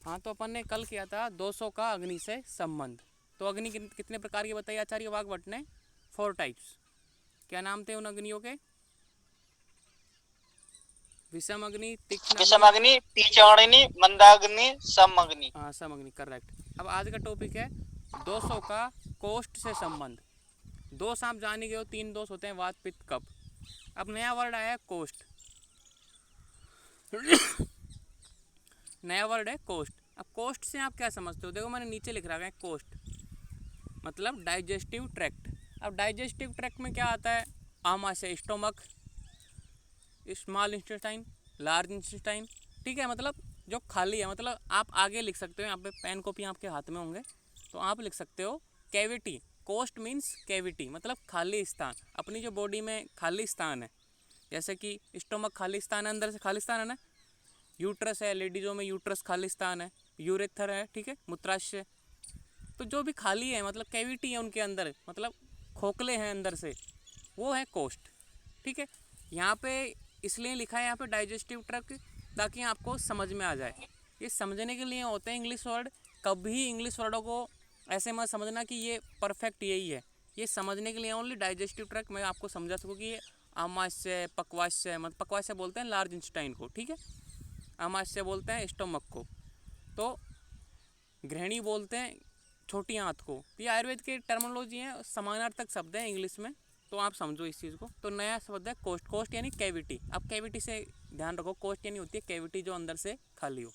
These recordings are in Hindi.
हाँ, तो अपन ने कल किया था 200 का अग्नि से संबंध। तो अग्नि कितने प्रकार की बताई आचार्य वाग्भट ने? 4 टाइप्स। क्या नाम थे उन अग्नियों के? विषम अग्नि, तीक्ष्ण विषम अग्नि। अग्नि, तीक्ष्णाग्नि, मंदाग्नि, समअग्नि। हाँ, सम अग्नि, करेक्ट। अब आज का टॉपिक है 200 का कोष्ठ से संबंध। दोष आप जान ही गए हो, 3 दोष होते हैं, वात पित्त कफ। अब नया वर्ड आया है कोष्ठ। नया वर्ड है कोष्ठ। अब कोष्ठ से आप क्या समझते हो? देखो मैंने नीचे लिख रखा है कोष्ठ मतलब डाइजेस्टिव ट्रैक्ट। अब डाइजेस्टिव ट्रैक्ट में क्या आता है? आमाशय, stomach, small intestine, large intestine. ठीक है, मतलब जो खाली है, मतलब आप आगे लिख सकते हो, यहाँ पे पेन कॉपी आपके हाथ में होंगे तो आप लिख सकते हो कैविटी। कोस्ट मीन्स कैविटी, मतलब खाली स्थान। अपनी जो बॉडी में खाली स्थान है, जैसे कि स्टोमक खाली स्थान है, अंदर से खाली स्थान है ना। यूट्रस है, लेडीज़ों में यूट्रस खाली स्थान है। यूरेथर है, ठीक है, मूत्राशय। तो जो भी खाली है, मतलब कैविटी है उनके अंदर, मतलब खोखले हैं अंदर से, वो है कोष्ठ। ठीक है, यहाँ पे इसलिए लिखा है यहाँ पे डाइजेस्टिव ट्रैक्ट, ताकि आपको समझ में आ जाए। ये समझने के लिए होते हैं इंग्लिश वर्ड। कभी इंग्लिश वर्डों को ऐसे मत समझना कि ये परफेक्ट यही है। ये समझने के लिए ओनली डाइजेस्टिव ट्रैक्ट मैं आपको समझा सकूँ कि ये आमाशय, पक्वाशय, मतलब पक्वाशय बोलते हैं लार्ज इंटेस्टाइन को, ठीक है, आमाशय बोलते हैं स्टोमक को, तो गृहिणी बोलते हैं छोटी आंत को। ये आयुर्वेद के टर्मिनोलॉजी है, समानार्थक शब्द है इंग्लिश में, तो आप समझो इस चीज़ को। तो नया शब्द है कोष्ठ। कोष्ठ यानी कैविटी। अब कैविटी से ध्यान रखो, कोष्ठ यानी होती है कैविटी जो अंदर से खाली हो।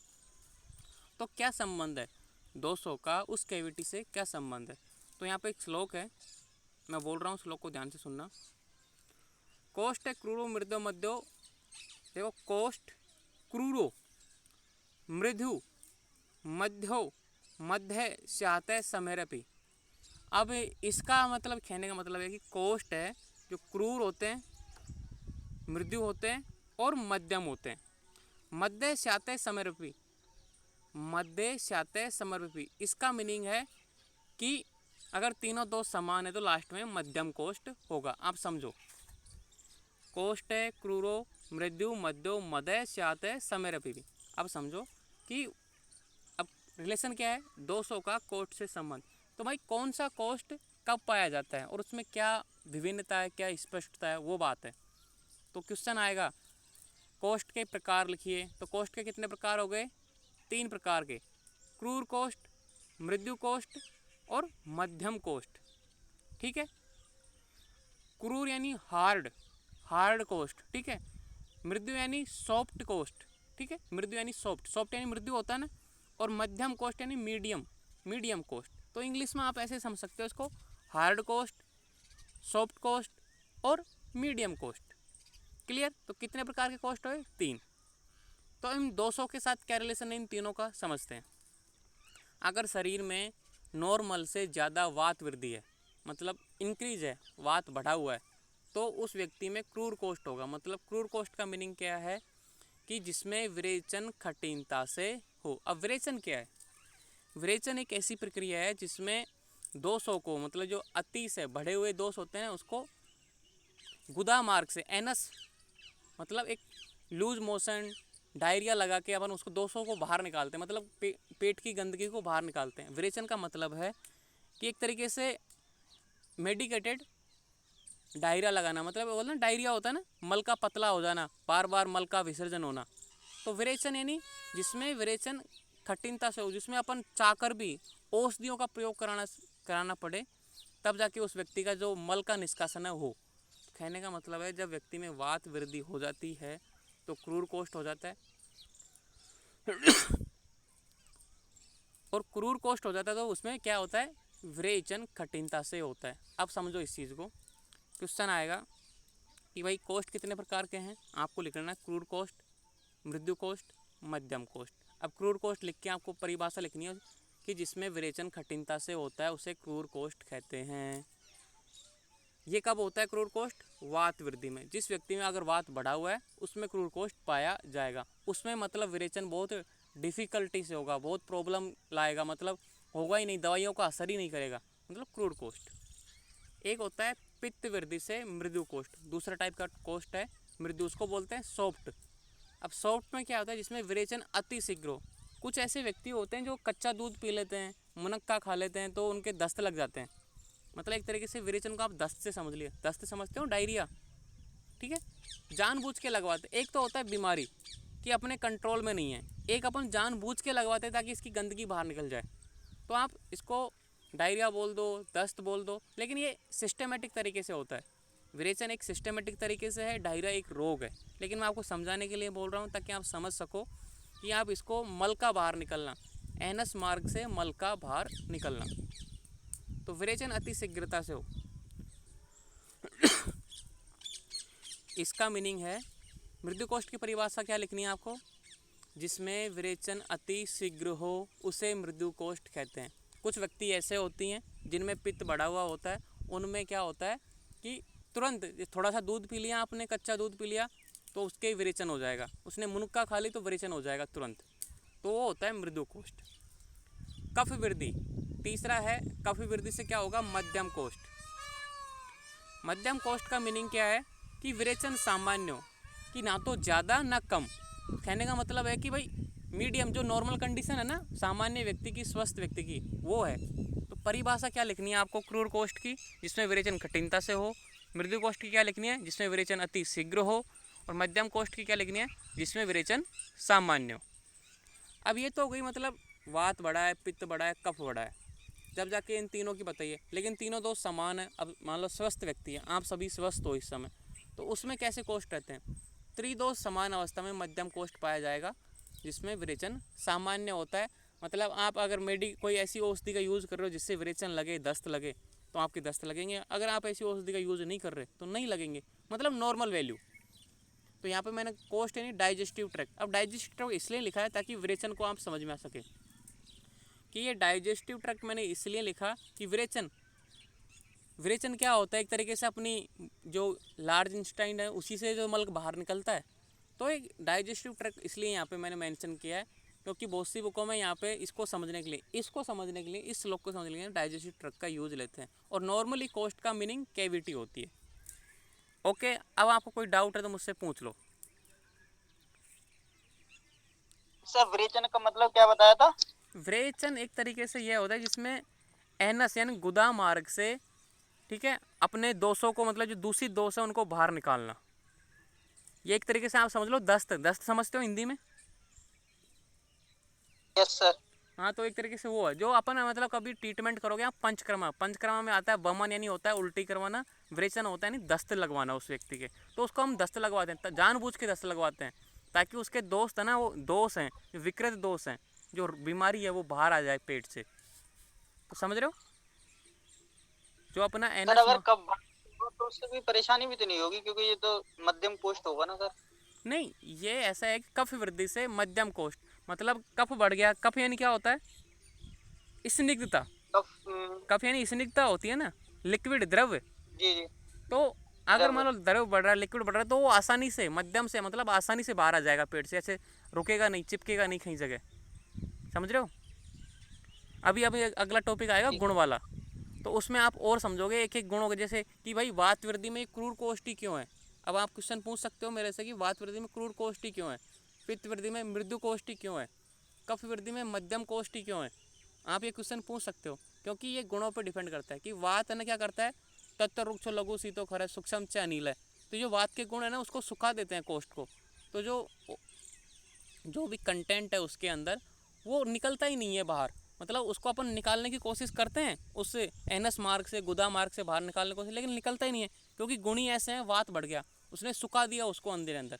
तो क्या संबंध है 200 का उस कैविटी से? क्या संबंध है? तो यहाँ पे एक श्लोक है, मैं बोल रहा हूँ, श्लोक को ध्यान से सुनना। कोष्ठ क्रूरो मृदो मध्यो, देखो कोष्ठ, क्रूरो, मृदु, मध्यो, मध्य, स्यातः, समेरपि। अब इसका मतलब, कहने का मतलब है कि कोष्ठ है जो क्रूर होते हैं, मृदु होते हैं और मध्यम होते हैं। मध्य, स्यातः, समर्पी। मध्य, स्यातः, समर्पी, इसका मीनिंग है कि अगर तीनों दोष समान है तो लास्ट में मध्यम कोष्ठ होगा। आप समझो, कोष्ठ है क्रूरो, मृदु, मध्यो, मध्य, स्यातः, समर्पी। अब समझो कि अब रिलेशन क्या है 200 का कोष्ठ से संबंध। तो भाई कौन सा कोष्ठ कब पाया जाता है और उसमें क्या विभिन्नता है, क्या स्पष्टता है, वो बात है। तो क्वेश्चन आएगा कोष्ठ के प्रकार लिखिए। तो कोष्ठ के कितने प्रकार हो गए? 3 प्रकार के, क्रूर कोष्ठ, मृदु कोष्ठ और मध्यम कोष्ठ। ठीक है, क्रूर यानी हार्ड, हार्ड कोष्ठ, ठीक है। मृदु यानी सॉफ्ट कोष्ठ, ठीक है, मृदु यानी सॉफ्ट, सॉफ्ट यानी मृदु होता है ना। और मध्यम कोष्ठ यानी मीडियम, मीडियम कोष्ठ। तो इंग्लिश में आप ऐसे समझ सकते हो इसको, हार्ड कोष्ठ, सॉफ्ट कोष्ठ और मीडियम कोष्ठ। क्लियर? तो कितने प्रकार के कोष्ठ हुए? 3। तो इन 200 के साथ क्या रिलेशन है इन तीनों का, समझते हैं। अगर शरीर में नॉर्मल से ज़्यादा वात वृद्धि है, मतलब इंक्रीज है, वात बढ़ा हुआ है, तो उस व्यक्ति में क्रूर कोष्ठ होगा। मतलब क्रूर कोष्ठ का मीनिंग क्या है कि जिसमें विरेचन कठिनता से हो। अब विरेचन क्या है? विरेचन एक ऐसी प्रक्रिया है जिसमें दोषों को, मतलब जो अति से बढ़े हुए दोष होते हैं उसको गुदा मार्ग से, एनस मतलब एक लूज मोशन, डायरिया लगा के अपन उसको दोषों को बाहर निकालते हैं, मतलब पेट की गंदगी को बाहर निकालते हैं। विरेचन का मतलब है कि एक तरीके से मेडिकेटेड डायरिया लगाना, मतलब बोलना डायरिया होता है ना, मल का पतला हो जाना, बार बार मल का विसर्जन होना। तो विरेचन यानी जिसमें विरेचन कठिनता से हो, जिसमें अपन चाहकर भी औषधियों का प्रयोग कराना पड़े, तब जाके उस व्यक्ति का जो मल का निष्कासन है हो। कहने का मतलब है जब व्यक्ति में वात वृद्धि हो जाती है तो क्रूर कोष्ठ हो जाता है, और क्रूर कोष्ठ हो जाता है तो उसमें क्या होता है? विरेचन कठिनता से होता है। अब समझो इस चीज़ को। क्वेश्चन आएगा कि भाई कोष्ठ कितने प्रकार के हैं, आपको लिखना है क्रूर कोष्ठ, मृदु कोष्ठ, मध्यम कोष्ठ। अब क्रूर कोष्ठ लिख के आपको परिभाषा लिखनी है कि जिसमें विरेचन कठिनता से होता है उसे क्रूर कोष्ठ कहते हैं। ये कब होता है क्रूर कोष्ठ? वात वृद्धि में। जिस व्यक्ति में अगर वात बढ़ा हुआ है उसमें क्रूर कोष्ठ पाया जाएगा। उसमें मतलब विरेचन बहुत डिफिकल्टी से होगा, बहुत प्रॉब्लम लाएगा, मतलब होगा ही नहीं, दवाइयों का असर ही नहीं करेगा, मतलब क्रूर कोष्ठ। एक होता है पित्त वृद्धि से मृदु कोष्ठ, दूसरा टाइप का कोष्ठ है मृदु, उसको बोलते हैं सॉफ्ट। अब सॉफ्ट में क्या होता है? जिसमें विरेचन अति शीघ्र हो, कुछ ऐसे व्यक्ति होते हैं जो कच्चा दूध पी लेते हैं, मुनक्का खा लेते हैं, तो उनके दस्त लग जाते हैं। मतलब एक तरीके से विरेचन को आप दस्त से समझ लिए, दस्त समझते हो, डायरिया, ठीक है। जानबूझ के लगवाते, एक तो होता है बीमारी कि अपने कंट्रोल में नहीं है, एक अपन जानबूझ के लगवाते हैं ताकि इसकी गंदगी बाहर निकल जाए। तो आप इसको डायरिया बोल दो, दस्त बोल दो, लेकिन ये सिस्टमेटिक तरीके से होता है। विरेचन एक सिस्टमेटिक तरीके से है, डायरिया एक रोग है। लेकिन मैं आपको समझाने के लिए बोल रहा हूँ ताकि आप समझ सको कि आप इसको मल का बाहर निकलना, एनस मार्ग से मल का बाहर निकलना। तो विरेचन अति शीघ्रता से हो, इसका मीनिंग है, मृदुकोष्ठ की परिभाषा क्या लिखनी है आपको, जिसमें विरेचन अति शीघ्र हो उसे मृदुकोष्ठ कहते हैं। कुछ व्यक्ति ऐसे होती हैं जिनमें पित्त बढ़ा हुआ होता है, उनमें क्या होता है कि तुरंत थोड़ा सा दूध पी लिया आपने, कच्चा दूध पी लिया तो उसके विरेचन हो जाएगा, उसने मुनक्का खा ली तो विरेचन हो जाएगा तुरंत, तो वो होता है मृदुकोष्ठ। कफ वृद्धि तीसरा है, कफ वृद्धि से क्या होगा, मध्यम कोष्ठ। मध्यम कोष्ठ का मीनिंग क्या है कि विरेचन सामान्य हो, कि ना तो ज़्यादा ना कम। कहने का मतलब है कि भाई मीडियम, जो नॉर्मल कंडीशन है ना सामान्य व्यक्ति की, स्वस्थ व्यक्ति की, वो है। तो परिभाषा क्या लिखनी है आपको क्रूर कोष्ठ की, जिसमें विरेचन कठिनता से हो। मृदु कोष्ठ की क्या लिखनी है, जिसमें विरेचन अति शीघ्र हो। और मध्यम कोष्ठ की क्या लिखनी है, जिसमें विरेचन सामान्य हो। अब ये तो हो गई मतलब वात बढ़ा है, पित्त बढ़ा है, कफ बढ़ा है, जब जाके इन तीनों की बताइए। लेकिन तीनों दोष समान है। अब मान लो स्वस्थ व्यक्ति है, आप सभी स्वस्थ हो इस समय, तो उसमें कैसे कोष्ठ रहते हैं, त्रिदोष समान अवस्था में मध्यम कोष्ठ पाया जाएगा, जिसमें विरेचन सामान्य होता है। मतलब आप अगर कोई ऐसी औषधि का यूज़ कर रहे हो जिससे विरेचन लगे, दस्त लगे, तो आपके दस्त लगेंगे। अगर आप ऐसी औषधि का यूज़ नहीं कर रहे तो नहीं लगेंगे, मतलब नॉर्मल वैल्यू। तो यहाँ पे मैंने कोष्ठ यानी डाइजेस्टिव ट्रैक्ट, अब डाइजेस्टिव ट्रैक्ट इसलिए लिखा है ताकि विरेचन को आप समझ में आ सके कि ये डाइजेस्टिव ट्रैक्ट मैंने इसलिए लिखा कि विरेचन क्या होता है, एक तरीके से अपनी जो लार्ज इंटेस्टाइन है उसी से जो मल बाहर निकलता है। तो एक डाइजेस्टिव ट्रैक्ट इसलिए यहाँ पे मैंने मेंशन किया है क्योंकि बहुत सी बुकों में यहाँ पे इसको समझने के लिए, इस श्लोक को समझने के लिए डाइजेस्टिव ट्रैक्ट का यूज लेते हैं। और नॉर्मली कोष्ठ का मीनिंग कैविटी होती है। ओके, अब आपको कोई डाउट है तो मुझसे पूछ लो। सर विरेचन का मतलब क्या बताया था? विरेचन एक तरीके से यह होता है जिसमें एनस यानी गुदा मार्ग से, ठीक है, अपने दोषों को, मतलब जो दूषित दोष है उनको बाहर निकालना। ये एक तरीके से आप समझ लो दस्त समझते हो हिंदी में? Yes sir. हाँ, तो एक तरीके से वो है जो अपन मतलब कभी ट्रीटमेंट करोगे आप, पंचकर्मा में आता है वमन यानी होता है उल्टी करवाना, विरेचन होता है यानी दस्त लगवाना उस व्यक्ति के, तो उसको हम दस्त लगवाते हैं, जानबूझ के दस्त लगवाते हैं ताकि उसके दोस्त है ना, वो दोष हैं, विकृत दोष हैं, जो बीमारी है वो बाहर आ जाए पेट से। तो समझ रहे हो, जो अपना सर एनस अगर कब तो उससे कोई परेशानी भी तो नहीं होगी, क्योंकि ये तो मध्यम कोष्ठ होगा ना सर? नहीं, ये ऐसा है कि कफ वृद्धि से मध्यम कोष्ठ, मतलब कफ बढ़ गया। कफ यानी क्या होता है, स्निग्धता। कफ यानी स्निग्धता होती है ना, लिक्विड द्रव्य। जी जी। तो अगर मान लो द्रव बढ़ रहा है, लिक्विड बढ़ रहा है, तो वो आसानी से, मध्यम से मतलब आसानी से बाहर आ जाएगा पेट से, ऐसे रुकेगा नहीं, चिपकेगा नहीं कहीं जगह। समझ रहे हो? अभी अगला टॉपिक आएगा गुण वाला, तो उसमें आप और समझोगे एक एक गुणों के, जैसे कि भाई वात वृद्धि में क्रूर कोष्ठी क्यों है। अब आप क्वेश्चन पूछ सकते हो मेरे से कि वात वृद्धि में क्रूर कोष्ठी क्यों है, पित्त वृद्धि में मृदु कोष्ठी क्यों है, कफ वृद्धि में मध्यम कोष्ठी क्यों है। आप ये क्वेश्चन पूछ सकते हो क्योंकि ये गुणों पर डिपेंड करता है कि वात है ना क्या करता है, तत्व रुक्ष लघु शीतो खर सूक्ष्म च अनिल है। तो जो वात के गुण है ना उसको सुखा देते हैं कोष्ठ को, तो जो भी कंटेंट है उसके अंदर वो निकलता ही नहीं है बाहर, मतलब उसको अपन निकालने की कोशिश करते हैं उससे, एनस मार्ग से, गुदा मार्ग से बाहर निकालने की कोशिश, लेकिन निकलता ही नहीं है क्योंकि गुण ही ऐसे हैं। वात बढ़ गया, उसने सुखा दिया उसको अंदर।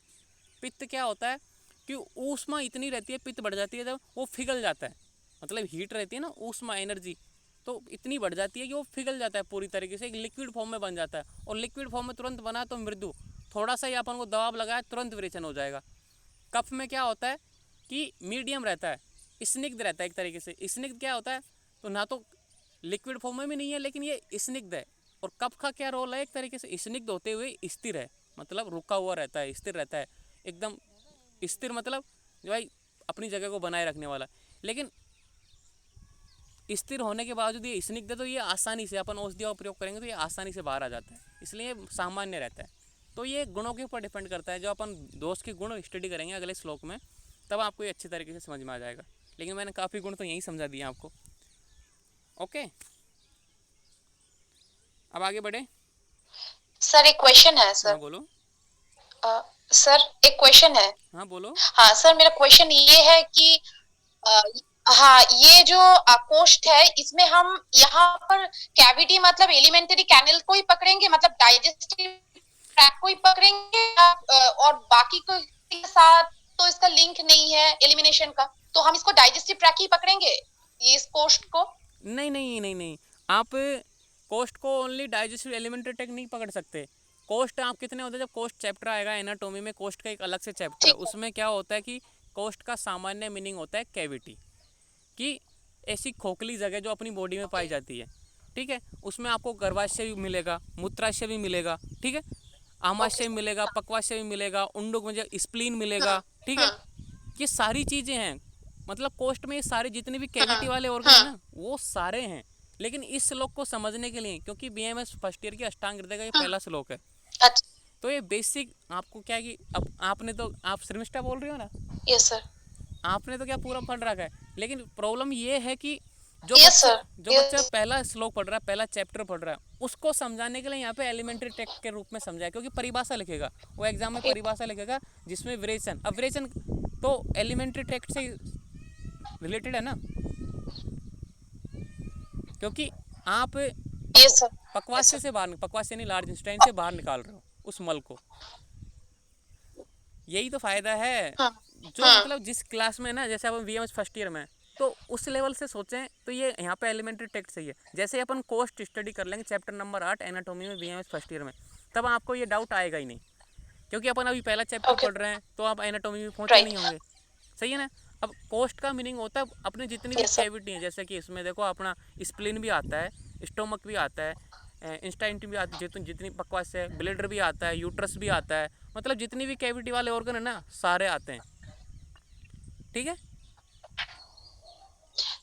पित्त क्या होता है कि ऊष्मा इतनी रहती है, पित्त बढ़ जाती है जब वो पिघल जाता है, मतलब हीट रहती है ना, ऊष्मा एनर्जी तो इतनी बढ़ जाती है कि वो पिघल जाता है पूरी तरीके से, एक लिक्विड फॉर्म में बन जाता है। और लिक्विड फॉर्म में तुरंत बना तो मृदु, थोड़ा सा ही अपन को दबाव लगाया तुरंत विरेचन हो जाएगा। कफ में क्या होता है कि मीडियम रहता है, स्निग्ध रहता है एक तरीके से। स्निग्ध क्या होता है, तो ना तो लिक्विड फॉर्म में भी नहीं है लेकिन ये स्निग्ध है। और कफ का क्या रोल है, एक तरीके से स्निग्ध होते हुए स्थिर है, मतलब रुका हुआ रहता है, स्थिर रहता है, एकदम स्थिर, मतलब जो भाई अपनी जगह को बनाए रखने वाला। लेकिन स्थिर होने के बावजूद ये स्निग्ध है, तो ये आसानी से अपन औषधियों का प्रयोग करेंगे तो ये आसानी से बाहर आ जाता है, इसलिए सामान्य रहता है। तो ये गुणों के ऊपर डिपेंड करता है। जो अपन दोष के गुण स्टडी करेंगे अगले श्लोक में, तब आपको ये अच्छी तरीके से समझ में आ जाएगा। लेकिन मैंने काफ़ी गुण तो यही समझा दिया आपको। ओके, अब आगे बढ़े। सर एक क्वेश्चन है हाँ सर। बोलो। सर एक क्वेश्चन है। हाँ बोलो। हाँ सर, मेरा क्वेश्चन ये है कि अ, हाँ, ये जो कोष्ठ है इसमें हम यहाँ पर कैविटी मतलब एलिमेंट्री कैनल को ही पकड़ेंगे, मतलब डाइजेस्टिव ट्रैक को ही पकड़ेंगे और बाकी को के साथ तो इसका लिंक नहीं है एलिमिनेशन का, तो हम इसको डाइजेस्टिव ट्रैक ही पकड़ेंगे ये इस कोष्ठ को? नहीं नहीं नहीं नहीं, आप कोस्ट को ओनली डाइजेस्टिव एलिमेंट्री टेक नहीं पकड़ सकते। कोस्ट आप कितने होते हैं, जब कोस्ट चैप्टर आएगा एनाटॉमी में, कोस्ट का एक अलग से चैप्टर है, ठीक है। उसमें क्या होता है कि कोस्ट का सामान्य मीनिंग होता है कैविटी, कि ऐसी खोखली जगह जो अपनी बॉडी में पाई ओके। जाती है। ठीक है, उसमें आपको गर्भाशय भी मिलेगा, मूत्राशय भी मिलेगा, ठीक है, ओके आमाशय भी सर। मिलेगा, पक्वाशय भी मिलेगा, उंडुक मतलब स्प्लीन मिलेगा। ठीक है, हम्म ये सारी चीज़ें हैं, मतलब कोस्ट में ये सारे जितने भी कैविटी हम्म वाले ऑर्गन है ना वो सारे हैं। लेकिन इस श्लोक को समझने के लिए, क्योंकि बीएमएस फर्स्ट ईयर की अष्टांग हृदय का ये हम्म, पहला श्लोक है, अच्छा। तो ये बेसिक आपको क्या है कि अब आपने तो, आप श्रमिष्ठा बोल रही हो ना, यस सर। आपने तो क्या पूरा पढ़ रखा है, लेकिन प्रॉब्लम ये है कि जो यस बच्चा सर। जो बच्चा यस। पहला श्लोक पढ़ रहा है, पहला चैप्टर पढ़ रहा है, उसको समझाने के लिए यहाँ पे एलिमेंट्री टेक्स्ट के रूप में समझाया, क्योंकि परिभाषा लिखेगा वो एग्जाम में, परिभाषा लिखेगा जिसमें विरेचन, अब विरेचन तो एलिमेंट्री टेक्स्ट से रिलेटेड है ना, क्योंकि आप यस सर। यस पक्वास्य सर। से बाहर, पक्वास्य नहीं लार्ज इंस्टाइन से बाहर निकाल रहे हो उस मल को। यही तो फायदा है, हाँ जो हाँ। मतलब जिस क्लास में ना, जैसे अपन वीएमएस फर्स्ट ईयर में हैं, तो उस लेवल से सोचें तो ये यहाँ पे एलिमेंट्री टेक्स्ट सही है। जैसे अपन कोस्ट स्टडी कर लेंगे चैप्टर नंबर 8 एनाटॉमी में वीएमएस फर्स्ट ईयर में, तब आपको ये डाउट आएगा ही नहीं, क्योंकि अपन अभी पहला चैप्टर ओके। पढ़ रहे हैं, तो आप एनाटॉमी में पहुँचे नहीं राइट। होंगे। सही है ना। अब कोस्ट का मीनिंग होता है अपने जितनी भी यस सर। कैविटी हैं, जैसे कि इसमें देखो अपना स्प्लीन भी आता है, स्टोमक भी आता है, इंस्टाइंट भी आती है, जितनी बकवास है, ब्लेडर भी आता है, यूट्रस भी आता है, मतलब जितनी भी कैविटी वाले ऑर्गन है ना सारे आते हैं। ठीक है।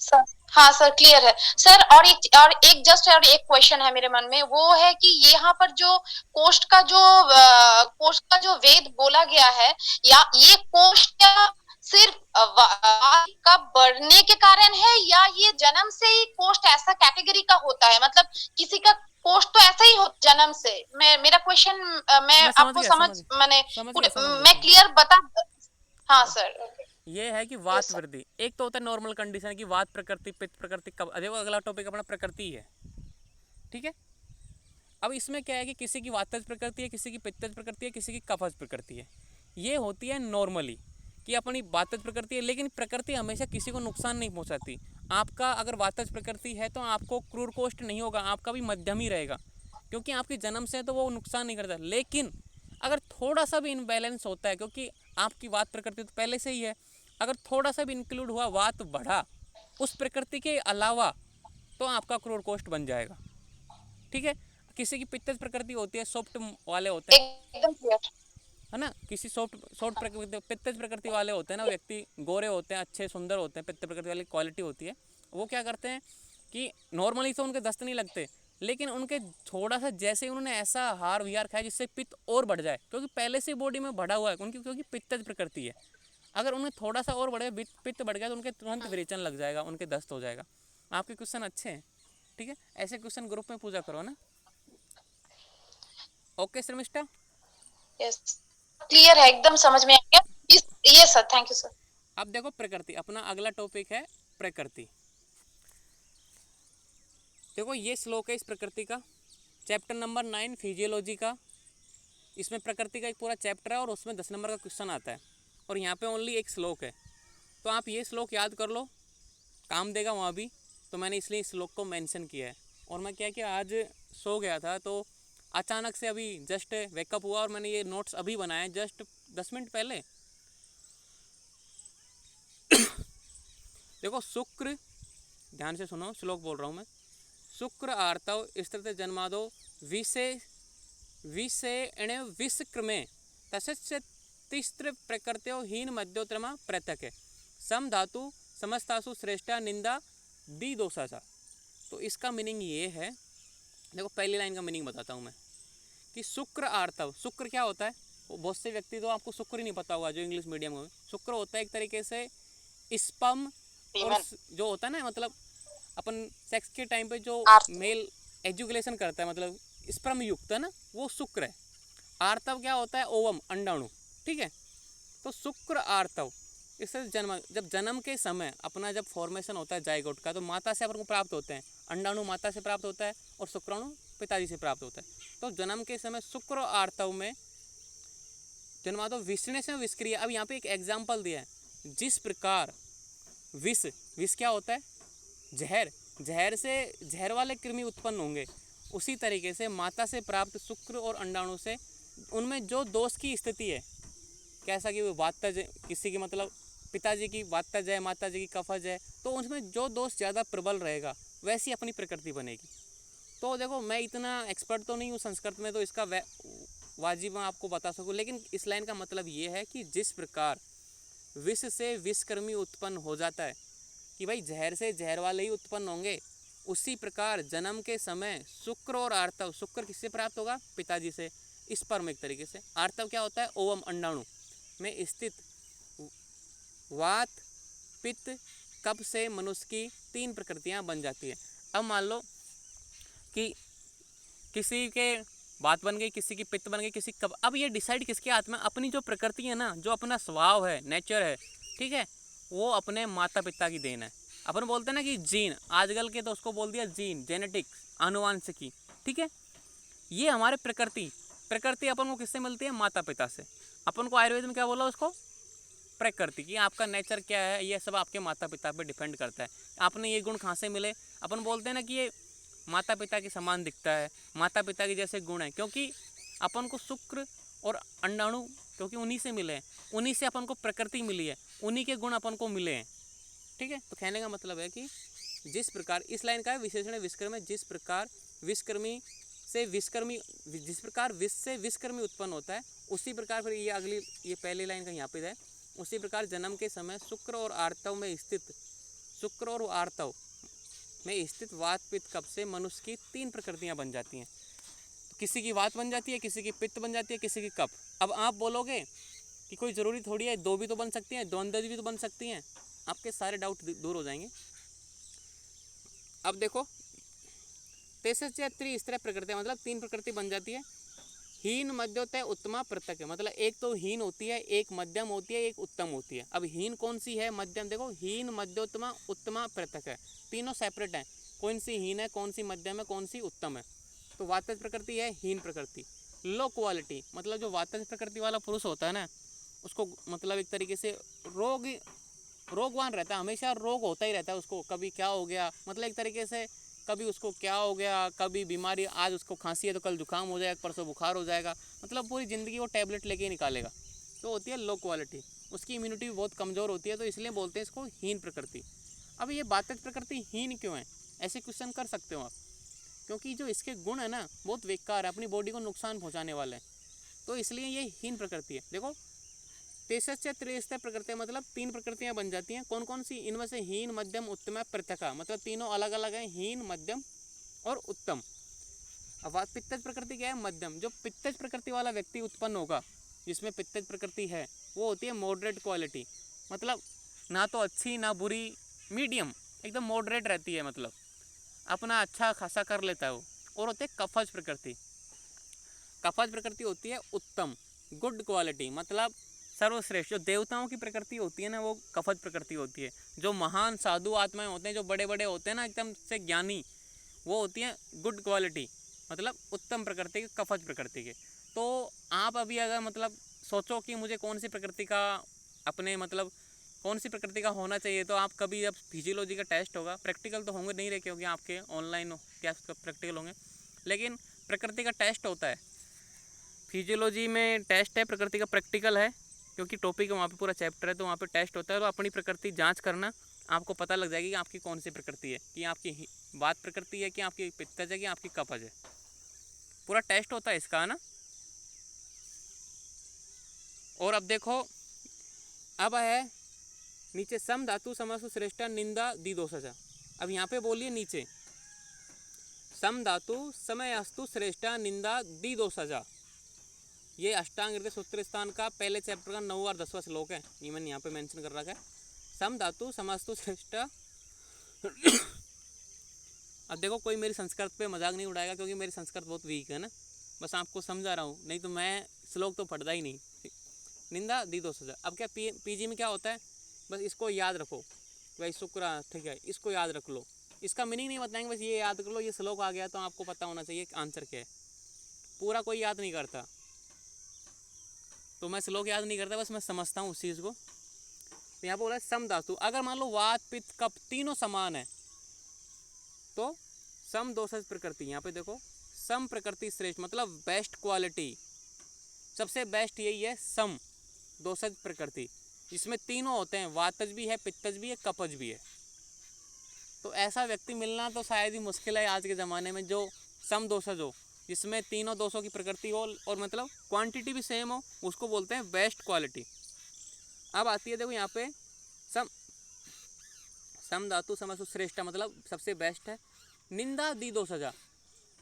सर हाँ सर, क्लियर है सर। और एक जस्ट और एक क्वेश्चन है मेरे मन में, वो है कि यहाँ पर जो कोष्ठ का जो वेद बोला गया है, या ये कोष्ठ क्या सिर्फ का बढ़ने के कारण है, या ये जन्म से ही कोष्ठ ऐसा कैटेगरी का होता है, मतलब किसी का कोष्ठ तो ऐसा ही हो जन्म से? मेरा क्वेश्चन मैं मैं समझ आपको गया, समझ मैंने समझ पूरे गया, मैं क्लियर बता। हाँ सर। ये है कि वात वृद्धि, एक तो होता है नॉर्मल कंडीशन की वात प्रकृति, पित्त प्रकृति, कब देखो अगला टॉपिक अपना प्रकृति है। ठीक है, अब इसमें क्या है कि किसी की वातज प्रकृति है, किसी की पित्तज प्रकृति है, किसी की कफज प्रकृति है। ये होती है नॉर्मली कि अपनी वातज प्रकृति है, लेकिन प्रकृति हमेशा किसी को नुकसान नहीं पहुंचाती। आपका अगर वातज प्रकृति है तो आपको क्रूर कोष्ठ नहीं होगा, आपका भी मध्यम ही रहेगा, क्योंकि आपकी जन्म से है तो वो नुकसान नहीं करता। लेकिन अगर थोड़ा सा भी इनबैलेंस होता है, क्योंकि आपकी वात प्रकृति तो पहले से ही है, अगर थोड़ा सा भी इंक्लूड हुआ, वात बढ़ा उस प्रकृति के अलावा, तो आपका क्रूर कोष्ठ बन जाएगा। ठीक है, किसी की पित्तज प्रकृति होती है, सॉफ्ट वाले होते हैं, एकदम क्लियर। है ना, किसी सॉफ्ट सॉफ्ट प्रकृति, पित्तज प्रकृति वाले होते हैं ना, व्यक्ति गोरे होते हैं, अच्छे सुंदर होते हैं, पित्त प्रकृति वाली क्वालिटी होती है, वो क्या करते हैं कि नॉर्मली तो उनके दस्त नहीं लगते, लेकिन उनके थोड़ा सा जैसे ही उन्होंने ऐसा हार विहार खाया जिससे पित्त और बढ़ जाए, क्योंकि पहले से बॉडी में बढ़ा हुआ है उनकी, क्योंकि पित्तज प्रकृति है, अगर उन्हें थोड़ा सा और बढ़े, पित्त बढ़ गया, तो उनके तुरंत विरेचन लग जाएगा, उनके दस्त हो जाएगा। आपके क्वेश्चन अच्छे हैं। ठीक है, ऐसे क्वेश्चन ग्रुप में पूजा करो ना। ओके शर्मिष्ठा। यस, क्लियर है, एकदम समझ में आ गया। ये सर, थैंक यू सर। अब देखो प्रकृति, अपना अगला टॉपिक है प्रकृति। देखो ये श्लोक है इस प्रकृति का, चैप्टर नंबर 9 फिजियोलॉजी का, इसमें प्रकृति का एक पूरा चैप्टर है और उसमें 10 नंबर का क्वेश्चन आता है, और यहाँ पे ओनली एक श्लोक है, तो आप ये श्लोक याद कर लो, काम देगा वहाँ भी, तो मैंने इसलिए इस श्लोक को मेंशन किया है। और मैं क्या कि आज सो गया था, तो अचानक से अभी जस्ट वेकअप हुआ और मैंने ये नोट्स अभी बनाए जस्ट 10 मिनट पहले। देखो शुक्र, ध्यान से सुनो, श्लोक बोल रहा हूँ मैं। शुक्र आर्तव स्थित जन्मादो विषे विषक्रमे तस्य तिस्त्र प्रकृत्यो हीन मध्योत्तरमा पृथक है सम धातु समस्तासु श्रेष्ठा निंदा दी दोषा सा। तो इसका मीनिंग ये है, देखो पहली लाइन का मीनिंग बताता हूँ मैं, कि शुक्र आर्तव, शुक्र क्या होता है, बहुत से व्यक्ति तो आपको शुक्र ही नहीं पता होगा जो इंग्लिश मीडियम में। शुक्र होता है एक तरीके से स्पर्म और सीमेन। जो होता है ना मतलब अपन सेक्स के टाइम पे जो आर्त मेल एजुकुलेशन करता है मतलब स्पर्म युक्त है ना, वो शुक्र है। आर्तव क्या होता है? ओवम, अंडाणु। ठीक है, तो शुक्र आर्तव, इससे जन्म, जब जन्म के समय अपना जब फॉर्मेशन होता है जाइगोट का, तो माता से अपन को प्राप्त होते हैं, अंडाणु माता से प्राप्त होता है और शुक्राणु पिताजी से प्राप्त होता है। तो जन्म के समय शुक्र और आर्तव में जन्मा तो विषने से विषक्रिया। अब यहाँ पे एक एग्जाम्पल दिया है, जिस प्रकार विष, विष क्या होता है? जहर, जहर से जहर वाले कृमि उत्पन्न होंगे, उसी तरीके से माता से प्राप्त शुक्र और अंडाणु से उनमें जो दोष की स्थिति है, कैसा कि वो वातज, किसी की मतलब पिताजी की वातज है, माता जी की कफज है, तो उसमें जो दोष ज़्यादा प्रबल रहेगा वैसी अपनी प्रकृति बनेगी। तो देखो मैं इतना एक्सपर्ट तो नहीं हूँ संस्कृत में, तो इसका वाजिब मैं आपको बता सकूँ, लेकिन इस लाइन का मतलब ये है कि जिस प्रकार विष से विषकर्मी उत्पन्न हो जाता है कि भाई जहर से जहर वाले ही उत्पन्न होंगे, उसी प्रकार जन्म के समय शुक्र और आर्तव, शुक्र किससे प्राप्त होगा? पिताजी से, स्पर्म एक तरीके से। आर्तव क्या होता है? ओवम, अंडाणु में स्थित वात पित्त कफ से मनुष्य की 3 प्रकृतियां बन जाती है। अब मान लो कि किसी के वात बन गई, किसी की पित्त बन गई, किसी कब, अब ये डिसाइड किसके हाथ में? अपनी जो प्रकृति है ना, जो अपना स्वभाव है, नेचर है, ठीक है, वो अपने माता पिता की देन है। अपन बोलते हैं ना कि जीन, आजकल के तो उसको बोल दिया जीन, जेनेटिक्स, आनुवांशिकी। ठीक है, ये हमारे प्रकृति, प्रकृति अपन को किससे मिलती है? माता पिता से। अपन को आयुर्वेद में क्या बोला उसको? प्रकृति की आपका नेचर क्या है, ये सब आपके माता पिता पे डिपेंड करता है। आपने ये गुण कहाँ से मिले? अपन बोलते हैं ना कि ये माता पिता के समान दिखता है, माता पिता के जैसे गुण हैं, क्योंकि अपन को शुक्र और अंडाणु क्योंकि उन्हीं से मिले हैं, उन्हीं से अपन को प्रकृति मिली है, उन्हीं के गुण अपन को मिले हैं। ठीक है, तो कहने का मतलब है कि जिस प्रकार, इस लाइन का है विशेषण विषकर्म है, जिस प्रकार विषकर्मी से विषकर्मी, जिस प्रकार विष से विषकर्मी उत्पन्न होता है, उसी प्रकार फिर ये अगली, ये पहली लाइन का यहाँ पे है, उसी प्रकार जन्म के समय शुक्र और आर्तव में स्थित, शुक्र और आर्तव में स्थित वात पित्त कफ से मनुष्य की 3 प्रकृतियां बन जाती हैं। तो किसी की वात बन जाती है, किसी की पित्त बन जाती है, किसी की कफ। अब आप बोलोगे कि कोई ज़रूरी थोड़ी है, 2 भी तो बन सकती हैं, द्वंद्व भी तो बन सकती हैं, आपके सारे डाउट दूर हो जाएंगे। अब देखो, तेसर त्रिस्त्र प्रकृति, मतलब 3 प्रकृति बन जाती है। हीन मध्योतय उत्तमा पृथक है, मतलब एक तो हीन होती है, एक मध्यम होती है, एक उत्तम होती है। अब हीन कौन सी है, मध्यम, देखो हीन मध्योत्तमा उत्तमा पृथक है, तीनों सेपरेट हैं, कौन सी हीन है, कौन सी मध्यम है, कौन सी उत्तम है। तो वातज प्रकृति है हीन प्रकृति। लो क्वालिटी, मतलब जो वातज प्रकृति वाला पुरुष होता है ना, उसको मतलब एक तरीके से रोगवान रहता है, हमेशा रोग होता ही रहता है उसको, कभी क्या हो गया, मतलब एक तरीके से कभी उसको क्या हो गया, कभी बीमारी, आज उसको खांसी है तो कल जुकाम हो जाएगा, परसों बुखार हो जाएगा, मतलब पूरी ज़िंदगी वो टैबलेट लेके ही निकालेगा। तो होती है लो क्वालिटी, उसकी इम्यूनिटी भी बहुत कमज़ोर होती है, तो इसलिए बोलते हैं इसको हीन प्रकृति। अब ये वातज प्रकृति हीन क्यों है, ऐसे क्वेश्चन कर सकते हो आप, क्योंकि जो इसके गुण है ना बहुत बेकार है, अपनी बॉडी को नुकसान पहुँचाने वाले हैं, तो इसलिए ये हीन प्रकृति है। देखो तेसर त्रिस्त्र प्रकृति, मतलब 3 प्रकृतियां बन जाती हैं, कौन कौन सी? इनमें से हीन मध्यम उत्तम पृथका, मतलब तीनों अलग अलग हैं, हीन मध्यम और उत्तम। अब पित्तज प्रकृति क्या है? मध्यम। जो पित्तज प्रकृति वाला व्यक्ति उत्पन्न होगा, जिसमें पित्तज प्रकृति है, वो होती है मॉडरेट क्वालिटी, मतलब ना तो अच्छी ना बुरी, मीडियम, एकदम मॉडरेट रहती है, मतलब अपना अच्छा खासा कर लेता है वो। और होते है कफज प्रकृति, कफज प्रकृति होती है उत्तम, गुड क्वालिटी, मतलब सर्वश्रेष्ठ। जो देवताओं की प्रकृति होती है ना, वो कफज प्रकृति होती है। जो महान साधु आत्माएं होते हैं, जो बड़े बड़े होते हैं ना, एकदम से ज्ञानी, वो होती हैं गुड क्वालिटी, मतलब उत्तम प्रकृति के, कफज प्रकृति के। तो आप अभी अगर मतलब सोचो कि मुझे कौन सी प्रकृति का, अपने मतलब कौन सी प्रकृति का होना चाहिए, तो आप कभी, जब फिजियोलॉजी का टेस्ट होगा, प्रैक्टिकल तो होंगे नहीं, रखे होंगे आपके ऑनलाइन क्या प्रैक्टिकल होंगे, लेकिन प्रकृति का टेस्ट होता है, फिजियोलॉजी में टेस्ट है, प्रकृति का प्रैक्टिकल है, क्योंकि टॉपिक वहाँ पे पूरा चैप्टर है, तो वहाँ पे टेस्ट होता है। तो अपनी प्रकृति जांच करना, आपको पता लग जाएगी कि आपकी कौन सी प्रकृति है, कि आपकी वात प्रकृति है, कि आपकी पित्तज है, कि आपकी कफज है, पूरा टेस्ट होता है इसका, है ना। और अब देखो, अब है नीचे सम धातु समस्तु श्रेष्ठा निंदा दी दोषा। अब यहाँ पे बोलिए नीचे सम धातु समय अस्तु श्रेष्ठा निंदा दी दोषा, ये अष्टांग हृदय सूत्र स्थान का पहले चैप्टर का 9 और 10वां श्लोक है, ये मैंने यहाँ पे मेंशन कर रखा है। सम धातु समस्तु श्रेष्ठ। अब देखो कोई मेरी संस्कृत पे मजाक नहीं उड़ाएगा क्योंकि मेरी संस्कृत बहुत वीक है ना, बस आपको समझा रहा हूँ, नहीं तो मैं श्लोक तो पढ़ता ही नहीं। निंदा दी दो सजा। अब क्या पीजी में क्या होता है, बस इसको याद रखो भाई, शुक्र, ठीक है, इसको याद रख लो, इसका मीनिंग नहीं बताएंगे, बस ये याद कर लो, ये श्लोक आ गया तो आपको पता होना चाहिए आंसर क्या है। पूरा कोई याद नहीं करता, तो मैं श्लोक याद नहीं करता, बस मैं समझता हूँ उस चीज़ को। तो यहाँ पर बोला सम धातु, अगर मान लो वात पित्त कफ तीनों समान है तो सम दोषज प्रकृति। यहाँ पे देखो सम प्रकृति श्रेष्ठ, मतलब बेस्ट क्वालिटी, सबसे बेस्ट यही है सम दोषज प्रकृति, इसमें तीनों होते हैं, वातज भी है, पित्तज भी है, कपज भी है। तो ऐसा व्यक्ति मिलना तो शायद ही मुश्किल है आज के ज़माने में जो सम दोषज हो, जिसमें तीनों दोषों की प्रकृति हो और मतलब क्वांटिटी भी सेम हो, उसको बोलते हैं बेस्ट क्वालिटी। अब आती है देखो यहाँ पे सम धातु समस्तु श्रेष्ठ, मतलब सबसे बेस्ट है। निंदा दी दो सजा,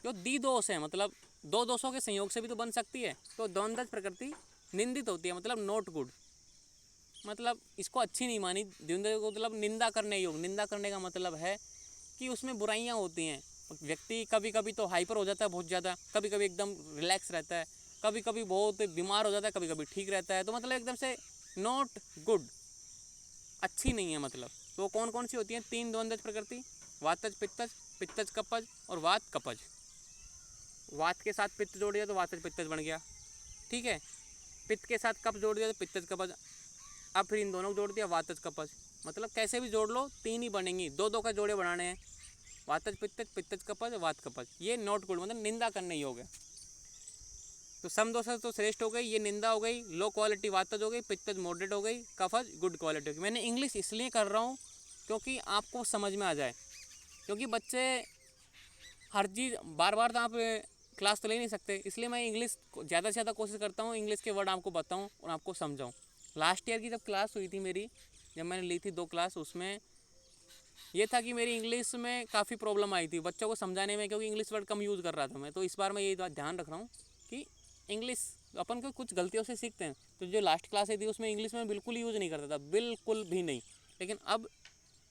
जो दी दोष है मतलब दो दोषों के संयोग से भी तो बन सकती है, तो द्वंद्वज प्रकृति निंदित होती है, मतलब नॉट गुड, मतलब इसको अच्छी नहीं मानी। द्वंद्व को मतलब निंदा करने योग, निंदा करने का मतलब है कि उसमें बुराइयां होती हैं। व्यक्ति कभी कभी तो हाइपर हो जाता है बहुत ज़्यादा, कभी कभी एकदम रिलैक्स रहता है, कभी कभी बहुत बीमार हो जाता है, कभी कभी ठीक रहता है, तो मतलब एकदम से नॉट गुड, अच्छी नहीं है मतलब। तो कौन कौन सी होती हैं, तीन द्वंद्वज प्रकृति, वातज पित्तज, पित्तज कपज और वात कपज। वात के साथ पित्त जोड़ दिया तो वातज पित्तज बन गया, ठीक है, पित्त के साथ कप जोड़ दिया तो पित्तज कपज, अब फिर इन दोनों को जोड़ दिया वातज कपज, मतलब कैसे भी जोड़ लो तीन ही बनेंगी, दो दो का जोड़े बनाने हैं, वातज पित्तज, पित्तज कपज, वात कपज, ये नॉट गुड, मतलब निंदा करने ही हो गया। तो सम दोषज तो श्रेष्ठ हो गई, ये निंदा हो गई, लो क्वालिटी वातज हो गई, पित्तज मॉडरेट हो गई, कफज गुड क्वालिटी हो गई। मैंने इंग्लिश इसलिए कर रहा हूँ क्योंकि आपको समझ में आ जाए, क्योंकि बच्चे हर चीज़ बार बार तो आप क्लास तो ले नहीं सकते, इसलिए मैं इंग्लिश ज़्यादा से ज़्यादा कोशिश करता हूँ इंग्लिश के वर्ड आपको बताऊँ और आपको समझाऊँ। लास्ट ईयर की जब क्लास हुई थी मेरी, जब मैंने ली थी 2 क्लास, उसमें ये था कि मेरी इंग्लिश में काफ़ी प्रॉब्लम आई थी बच्चों को समझाने में, क्योंकि इंग्लिश वर्ड कम यूज़ कर रहा था मैं। तो इस बार मैं ये बात ध्यान रख रहा हूँ कि इंग्लिश अपन को कुछ गलतियों से सीखते हैं, तो जो लास्ट क्लास आई थी उसमें इंग्लिश में बिल्कुल यूज़ नहीं करता था, बिल्कुल भी नहीं, लेकिन अब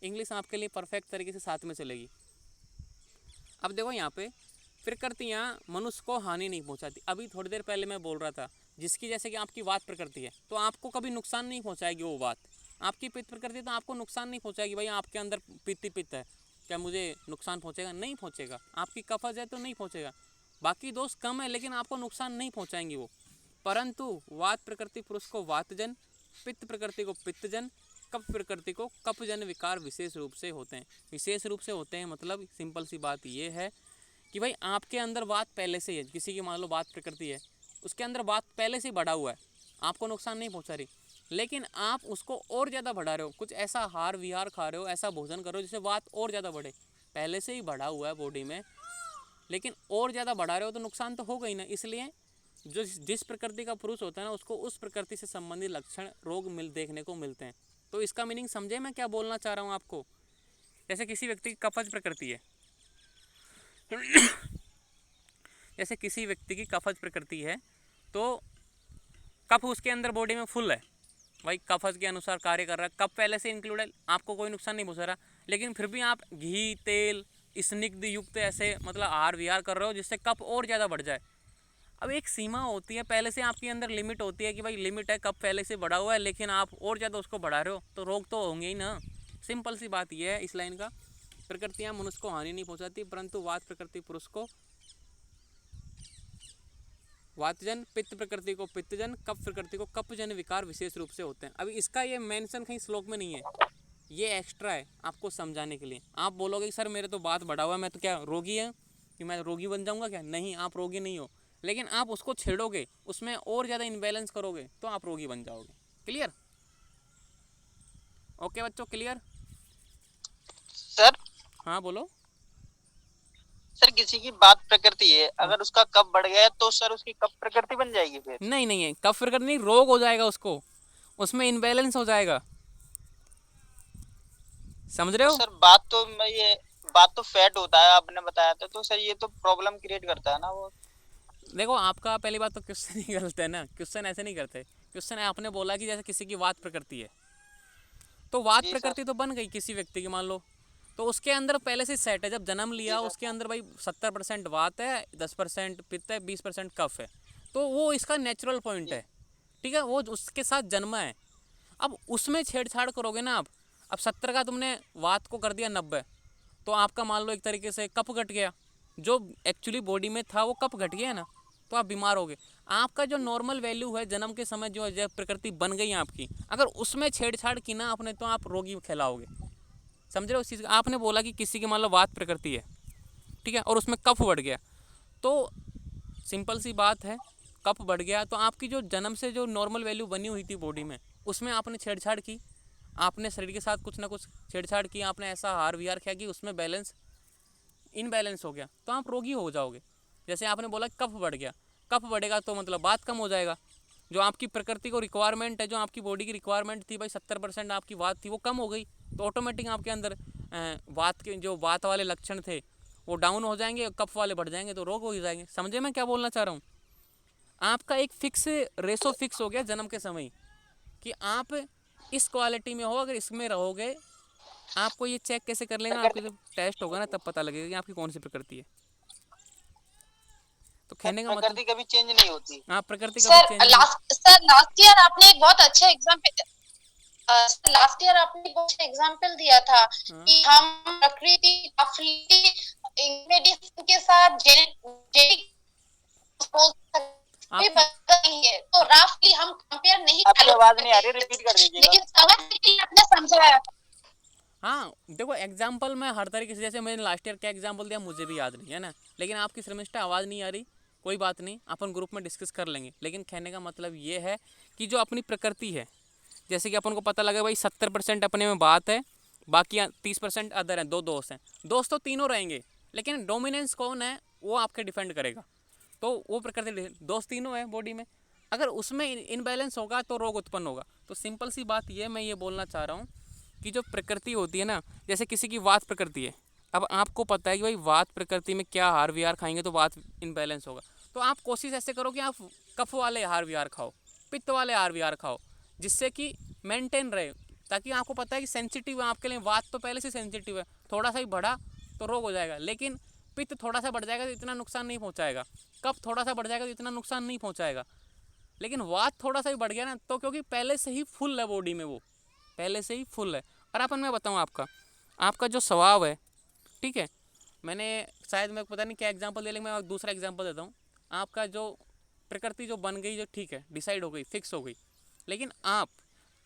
इंग्लिश आपके लिए परफेक्ट तरीके से साथ में चलेगी। अब देखो यहाँ पे प्रकृतियाँ मनुष्य को हानि नहीं पहुँचाती। अभी थोड़ी देर पहले मैं बोल रहा था, जिसकी जैसे कि आपकी वात प्रकृति है तो आपको कभी नुकसान नहीं पहुँचाएगी वो बात, आपकी पित्त प्रकृति तो आपको नुकसान नहीं पहुँचाएगी, भाई आपके अंदर पित्त है, क्या मुझे नुकसान पहुँचेगा? नहीं पहुँचेगा। आपकी कफज है तो नहीं पहुँचेगा, बाकी दोष कम है लेकिन आपको नुकसान नहीं पहुँचाएंगी वो। परंतु वात प्रकृति पुरुष को वातजन, पित्त प्रकृति को पित्तजन, कफ प्रकृति को कफजन विकार विशेष रूप से होते हैं। विशेष रूप से होते हैं मतलब सिंपल सी बात ये है कि भाई आपके अंदर वात पहले से है, किसी की मान लो वात प्रकृति है, उसके अंदर वात पहले से बढ़ा हुआ है, आपको नुकसान नहीं पहुंचा रही, लेकिन आप उसको और ज़्यादा बढ़ा रहे हो, कुछ ऐसा हार विहार खा रहे हो, ऐसा भोजन करो जिससे वात और ज़्यादा बढ़े। पहले से ही बढ़ा हुआ है बॉडी में, लेकिन और ज़्यादा बढ़ा रहे हो तो नुकसान तो होगा ही ना। इसलिए जो जिस प्रकृति का पुरुष होता है ना, उसको उस प्रकृति से संबंधित लक्षण रोग देखने को मिलते हैं। तो इसका मीनिंग समझे मैं क्या बोलना चाह रहा हूँ आपको। जैसे किसी व्यक्ति की कफज प्रकृति है जैसे किसी व्यक्ति की कफज प्रकृति है तो कफ उसके अंदर बॉडी में फुल है, भाई कफज के अनुसार कार्य कर रहा है, कफ पहले से इंक्लूड है, आपको कोई नुकसान नहीं पहुंचा रहा, लेकिन फिर भी आप घी तेल स्निग्ध युक्त ऐसे मतलब आहार विहार कर रहे हो जिससे कफ और ज़्यादा बढ़ जाए। अब एक सीमा होती है, पहले से आपके अंदर लिमिट होती है कि भाई लिमिट है, कफ पहले से बढ़ा हुआ है, लेकिन आप और ज़्यादा उसको बढ़ा रहे हो तो रोग तो होंगे ही ना। सिंपल सी बात यह है इस लाइन का। प्रकृतियाँ मनुष्य को हानि नहीं पहुंचाती, परंतु वात प्रकृति पुरुष को वातजन, पित्त प्रकृति को पित्तजन, कफ प्रकृति को कफजन विकार विशेष रूप से होते हैं। अभी इसका ये मेंशन कहीं श्लोक में नहीं है, ये एक्स्ट्रा है आपको समझाने के लिए। आप बोलोगे सर मेरे तो बात बढ़ा हुआ है, मैं तो क्या रोगी है कि मैं रोगी बन जाऊंगा क्या? नहीं, आप रोगी नहीं हो, लेकिन आप उसको छेड़ोगे, उसमें और ज़्यादा इनबैलेंस करोगे तो आप रोगी बन जाओगे। क्लियर? ओके बच्चों, क्लियर? सर हाँ बोलो। सर किसी की बात प्रकृति है, अगर उसका कफ बढ़ गया तो सर उसकी कफ प्रकृति बन जाएगी फिर? नहीं नहीं है, कफ प्रकृति नहीं, रोग हो जाएगा उसको, उसमें इनबैलेंस हो जाएगा। समझ रहे हो? सर बात तो फैट होता है आपने बताया था, तो सर ये तो प्रॉब्लम क्रिएट करता है ना वो। देखो आपका पहली बात तो क्वेश्चन ही गलत है ना, क्वेश्चन ऐसे नहीं करते। क्वेश्चन आपने बोला कि जैसे किसी की वात प्रकृति है तो वात जी सर। प्रकृति तो बन गई किसी व्यक्ति की, मान लो, तो उसके अंदर पहले से सेट है, जब जन्म लिया जी सर। उसके अंदर भाई 70% वात है, 10% पित्त है, 20% कफ है, तो वो इसका नेचुरल पॉइंट जी है, ठीक है, वो उसके साथ जन्मा है। अब उसमें छेड़छाड़ करोगे ना आप, अब 70 का तुमने वात को कर दिया 90, तो आपका मान लो एक तरीके से कफ घट गया, जो एक्चुअली बॉडी में था वो कफ घट गया ना, तो आप बीमार हो गए। आपका जो नॉर्मल वैल्यू है जन्म के समय, जो जब प्रकृति बन गई आपकी, अगर उसमें छेड़छाड़ की ना आपने, तो आप रोगी कहलाओगे। समझ रहे हो उस चीज़? आपने बोला कि किसी की मान लो वात प्रकृति है, ठीक है, और उसमें कफ बढ़ गया, तो सिंपल सी बात है, कफ बढ़ गया तो आपकी जो जन्म से जो नॉर्मल वैल्यू बनी हुई थी बॉडी में, उसमें आपने छेड़छाड़ की, आपने शरीर के साथ कुछ ना कुछ छेड़छाड़ की, आपने ऐसा हार विहार किया कि उसमें बैलेंस इनबैलेंस हो गया, तो आप रोगी हो जाओगे। जैसे आपने बोला कफ बढ़ गया, कफ बढ़ेगा तो मतलब बात कम हो जाएगा, जो आपकी प्रकृति को रिक्वायरमेंट है, जो आपकी बॉडी की रिक्वायरमेंट थी भाई 70% आपकी वात थी, वो कम हो गई, तो ऑटोमेटिक आपके अंदर वात के जो वात वाले लक्षण थे वो डाउन हो जाएंगे, कफ वाले बढ़ जाएंगे, तो रोग हो ही जाएंगे। समझे मैं क्या बोलना चाह रहा हूँ? आपका एक फिक्स रेशो फिक्स हो गया जन्म के समय कि आप इस क्वालिटी में हो, अगर इसमें रहोगे। आपको ये चेक कैसे कर लेना, आपको प्रकृति जब टेस्ट होगा ना तब पता लगेगा कि आपकी कौन सी प्रकृति है। तो सर, कहने का मतलब, प्रकृति कभी चेंज नहीं होती। हाँ, प्रकृति कभी सर चेंज नहीं। लास्ट ईयर आपने एक बहुत अच्छा एग्जाम्पल लास्ट ईयर आपने एक बहुत अच्छा एग्जाम्पल दिया था हाँ, कि हम प्रकृति मेडिसिन के साथ जेनेटिक भी आपकी पता नहीं है, तो रफली हम कंपेयर नहीं आपकी कर आवाज नहीं आ रही, सकते, रिपीट कर दीजिएगा। लेकिन समझने के लिए आपने समझाया। हाँ देखो, एग्जाम्पल मैं हर तरीके से, जैसे मैंने लास्ट ईयर क्या एग्जाम्पल दिया मुझे भी याद नहीं है ना, लेकिन आपकी शर्मिष्ठा आवाज़ नहीं आ रही, कोई बात नहीं, अपन ग्रुप में डिस्कस कर लेंगे। लेकिन कहने का मतलब ये है कि जो अपनी प्रकृति है, जैसे कि अपन को पता लगा भाई 70% अपने में बात है, बाकी 30% अदर हैं, दो दोस्त हैं, दोस्त तो तीनों रहेंगे, लेकिन डोमिनेंस कौन है वो आपके डिफेंड करेगा। तो वो प्रकृति, दोस्त तीनों है बॉडी में, अगर उसमें इनबैलेंस होगा तो रोग उत्पन्न होगा। तो सिंपल सी बात ये मैं ये बोलना चाह रहा हूँ कि जो प्रकृति होती है ना, जैसे किसी की वात प्रकृति है, अब आपको पता है कि भाई वात प्रकृति में क्या हार विहार खाएंगे तो वात इनबैलेंस होगा, तो आप कोशिश ऐसे करो कि आप कफ वाले हार विहार खाओ, पित्त वाले हार विहार खाओ, जिससे कि मेंटेन रहे, ताकि आपको पता है कि सेंसिटिव है आपके लिए, वात तो पहले से सेंसिटिव है, थोड़ा सा ही बढ़ा तो रोग हो जाएगा, लेकिन पित्त थोड़ा सा बढ़ जाएगा तो इतना नुकसान नहीं पहुंचाएगा, कफ थोड़ा सा बढ़ जाएगा तो इतना नुकसान नहीं पहुंचाएगा, लेकिन वात थोड़ा सा ही बढ़ गया ना, तो क्योंकि पहले से ही फुल है बॉडी में, वो पहले से ही फुल है। और अपन मैं बताऊँ आपका जो स्वभाव है, ठीक है, मैंने शायद मेरे को पता नहीं क्या एग्जांपल दे, लेकिन मैं दूसरा एग्जांपल देता हूँ। आपका जो प्रकृति जो बन गई, जो ठीक है डिसाइड हो गई, फिक्स हो गई, लेकिन आप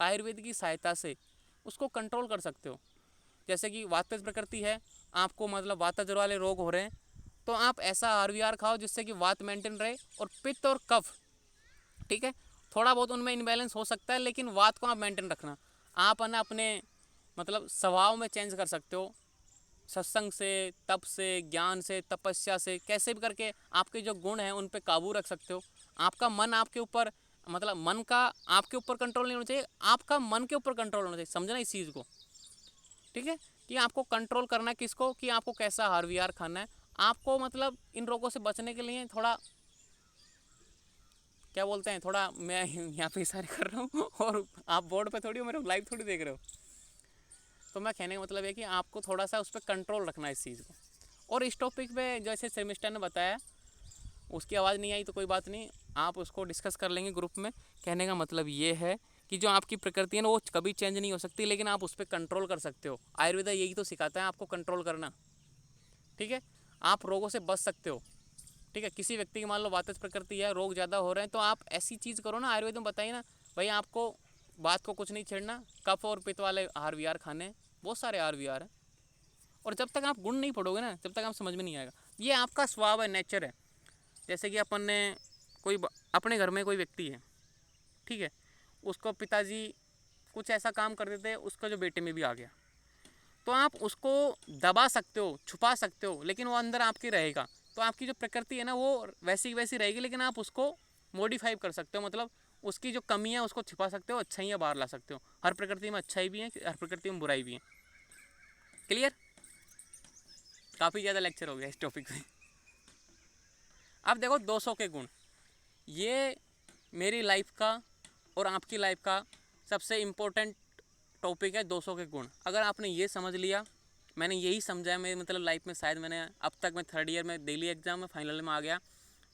आयुर्वेद की सहायता से उसको कंट्रोल कर सकते हो। जैसे कि वातज प्रकृति है, आपको मतलब वातज वाले रोग हो रहे हैं, तो आप ऐसा आहार विहार खाओ जिससे कि वात मेंटेन रहे, और पित्त और कफ, ठीक है, थोड़ा बहुत उनमें इनबैलेंस हो सकता है, लेकिन वात को आप मेंटेन रखना। आप है ना अपने मतलब स्वभाव में चेंज कर सकते हो, सत्संग से, तप से, ज्ञान से, तपस्या से, कैसे भी करके आपके जो गुण हैं उन पे काबू रख सकते हो। आपका मन आपके ऊपर, मतलब मन का आपके ऊपर कंट्रोल नहीं होना चाहिए, आपका मन के ऊपर कंट्रोल होना चाहिए। समझना इस चीज़ को, ठीक है, कि आपको कंट्रोल करना है किसको, कि आपको कैसा आहार विहार खाना है। आपको मतलब इन रोगों से बचने के लिए थोड़ा क्या बोलते हैं, थोड़ा मैं यहाँ पे इशारे कर रहा हूँ और आप बोर्ड पे थोड़ी हो, मेरे लाइव थोड़ी देख रहे हो, तो मैं कहने का मतलब है कि आपको थोड़ा सा उस पर कंट्रोल रखना है इस चीज़ को। और इस टॉपिक पे जैसे शर्मिष्ठा ने बताया, उसकी आवाज़ नहीं आई तो कोई बात नहीं, आप उसको डिस्कस कर लेंगे ग्रुप में। कहने का मतलब ये है कि जो आपकी प्रकृति है ना वो कभी चेंज नहीं हो सकती, लेकिन आप उस पर कंट्रोल कर सकते हो। आयुर्वेद यही तो सिखाता है आपको कंट्रोल करना, ठीक है, आप रोगों से बच सकते हो। ठीक है, किसी व्यक्ति की मान लो वातज प्रकृति है, रोग ज़्यादा हो रहे हैं, तो आप ऐसी चीज़ करो ना, आयुर्वेद में बताइए ना भाई, आपको बात को कुछ नहीं छेड़ना, कफ और पित्त वाले आहार विहार खाने, बहुत सारे आहार विहार हैं। और जब तक आप गुण नहीं पढ़ोगे ना, जब तक आप समझ में नहीं आएगा। ये आपका स्वभाव है, नेचर है। जैसे कि अपन ने कोई अपने घर में कोई व्यक्ति है, ठीक है, उसको पिताजी कुछ ऐसा काम कर देते, उसका जो बेटे में भी आ गया, तो आप उसको दबा सकते हो, छुपा सकते हो, लेकिन वो अंदर आपके रहेगा। तो आपकी जो प्रकृति है ना वो वैसी की वैसी रहेगी, लेकिन आप उसको मॉडिफाई कर सकते हो, मतलब उसकी जो कमी है उसको छिपा सकते हो, अच्छाइयाँ बाहर ला सकते हो। हर प्रकृति में अच्छाई भी है, हर प्रकृति में बुराई भी है। क्लियर? काफ़ी ज़्यादा लेक्चर हो गया इस टॉपिक पे। अब देखो 200 के गुण, ये मेरी लाइफ का और आपकी लाइफ का सबसे इम्पोर्टेंट टॉपिक है 200 के गुण। अगर आपने ये समझ लिया, मैंने यही समझा है मेरे मतलब लाइफ में, शायद मैंने अब तक, मैं 3rd ईयर में डेली एग्जाम में फाइनल में आ गया,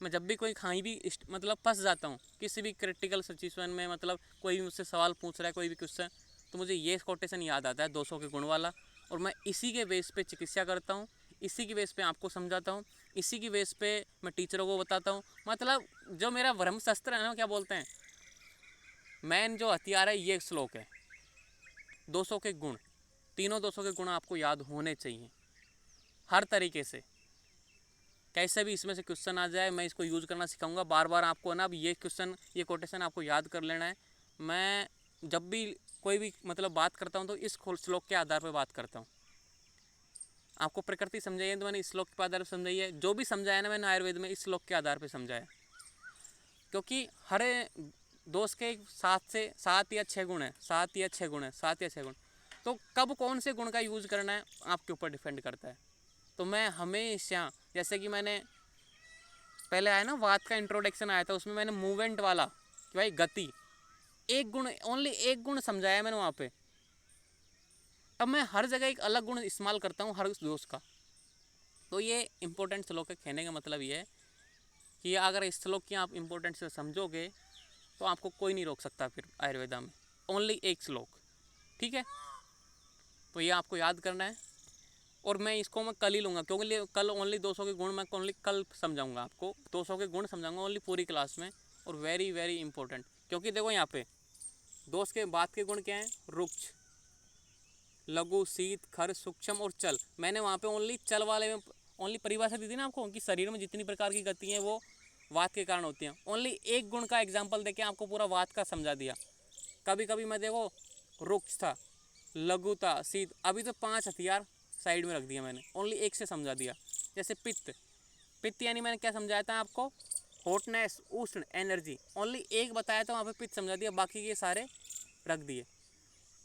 मैं जब भी कोई कहीं भी मतलब फंस जाता हूँ किसी भी क्रिटिकल सिचुएशन में, मतलब कोई भी मुझसे सवाल पूछ रहा है, कोई भी क्वेश्चन, तो मुझे ये कोटेशन याद आता है 200 के गुण वाला, और मैं इसी के बेस पे चिकित्सा करता हूँ, इसी की बेस पे आपको समझाता हूँ, इसी की बेस पे मैं टीचरों को बताता हूँ। मतलब जो मेरा ब्रह्मशस्त्र है ना, क्या बोलते हैं, मेन जो हथियार है ये श्लोक है। 200 के गुण, तीनों 200 के गुण आपको याद होने चाहिए हर तरीके से। कैसे भी इसमें से क्वेश्चन आ जाए, मैं इसको यूज़ करना सिखाऊंगा। बार बार आपको ना अब ये क्वेश्चन, ये कोटेशन आपको याद कर लेना है। मैं जब भी कोई भी मतलब बात करता हूँ तो इस श्लोक के आधार पर बात करता हूँ। आपको प्रकृति समझाई है तो मैंने इस श्लोक के आधार पर समझाई है, जो भी समझाया ना मैंने आयुर्वेद में इस श्लोक के आधार पर समझाया। क्योंकि हर दोस्त के 7 या 6 गुण है, 7 या 6 गुण है, 7 या 6 गुण। तो कब कौन से गुण का यूज़ करना है आपके ऊपर डिपेंड करता है। तो मैं हमेशा, जैसे कि मैंने पहले आया ना वात का इंट्रोडक्शन आया था, उसमें मैंने मूवमेंट वाला कि भाई गति, एक गुण, ओनली एक गुण समझाया मैंने वहाँ पे। अब मैं हर जगह एक अलग गुण इस्तेमाल करता हूँ हर दोस्त का। तो ये इंपॉर्टेंट श्लोक है। कहने का मतलब ये है कि अगर इस श्लोक की आप इंपॉर्टेंट से समझोगे तो आपको कोई नहीं रोक सकता फिर आयुर्वेदा में। ओनली एक श्लोक, ठीक है। तो ये आपको याद करना है, और मैं इसको मैं कल ही लूँगा, क्योंकि कल ओनली 200 के गुण मैं ओनली कल समझाऊंगा आपको। 200 के गुण समझाऊंगा ओनली पूरी क्लास में, और वेरी वेरी इंपॉर्टेंट। क्योंकि देखो यहाँ पे दोस्त के बाद के गुण क्या हैं, रुक्ष, लघु, शीत, खर, सूक्ष्म और चल। मैंने वहाँ पे ओनली चल वाले में ओनली परिभाषा दी थी ना आपको कि शरीर में जितनी प्रकार की गति हैं वो वात के कारण होती हैं। ओनली एक गुण का एग्जाम्पल देके आपको पूरा वात का समझा दिया। कभी कभी मैं देखो रुक्ष था, लघु था, शीत, अभी तो 5 हथियार साइड में रख दिया मैंने, ओनली एक से समझा दिया। जैसे पित्त, पित्त यानी मैंने क्या समझाया था आपको, हॉटनेस, उष्ण, एनर्जी, ओनली एक बताया था वहाँ पे पित्त समझा दिया, बाकी ये सारे रख दिए।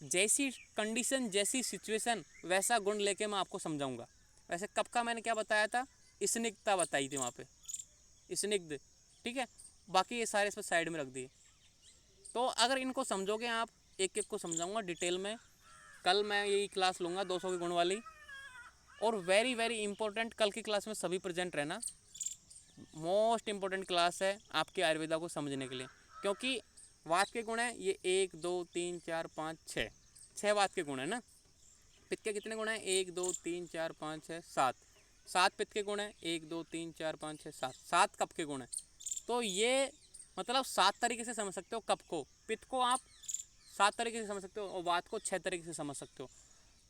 जैसी कंडीशन, जैसी सिचुएशन, वैसा गुण लेके मैं आपको समझाऊंगा। वैसे कब का मैंने क्या बताया था, स्निग्धता बताई थी वहाँ पे, स्निग्ध, ठीक है। बाकी ये सारे इस पर साइड में रख दिए। तो अगर इनको समझोगे आप, एक एक को समझाऊंगा डिटेल में। कल मैं यही क्लास लूँगा 200 के गुण वाली। और वेरी वेरी इंपॉर्टेंट, कल की क्लास में सभी प्रेजेंट रहना। मोस्ट इंपॉर्टेंट क्लास है आपके आयुर्वेदा को समझने के लिए। क्योंकि वात के गुण हैं ये 1 2 3 4 5 6, 6 वात के गुण है ना। पित्त के कितने गुण हैं, 1 2 3 4 5 6 7, 7 पित्त के गुण हैं, 1 2 3 4 5 6 7, 7 कफ के गुण हैं। तो ये मतलब 7 तरीके से समझ सकते हो कफ को, पित्त को आप 7 तरीके से समझ सकते हो, और वात को 6 तरीके से समझ सकते हो।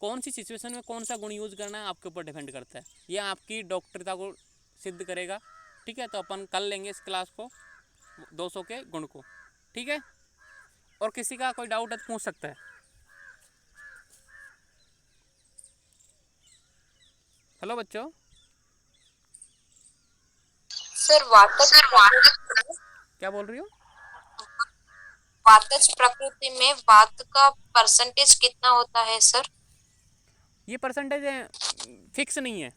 कौन सी सिचुएशन में कौन सा गुण यूज़ करना है आपके ऊपर डिपेंड करता है। ये आपकी डॉक्टरता को सिद्ध करेगा, ठीक है। तो अपन कल लेंगे इस क्लास को, 200 के गुण को, ठीक है। और किसी का कोई डाउट है तो पूछ सकता है। हेलो बच्चों, सर वातज क्या बोल रही हो। वातज प्रकृति में वात का परसेंटेज कितना होता है सर? ये परसेंटेज फिक्स नहीं है,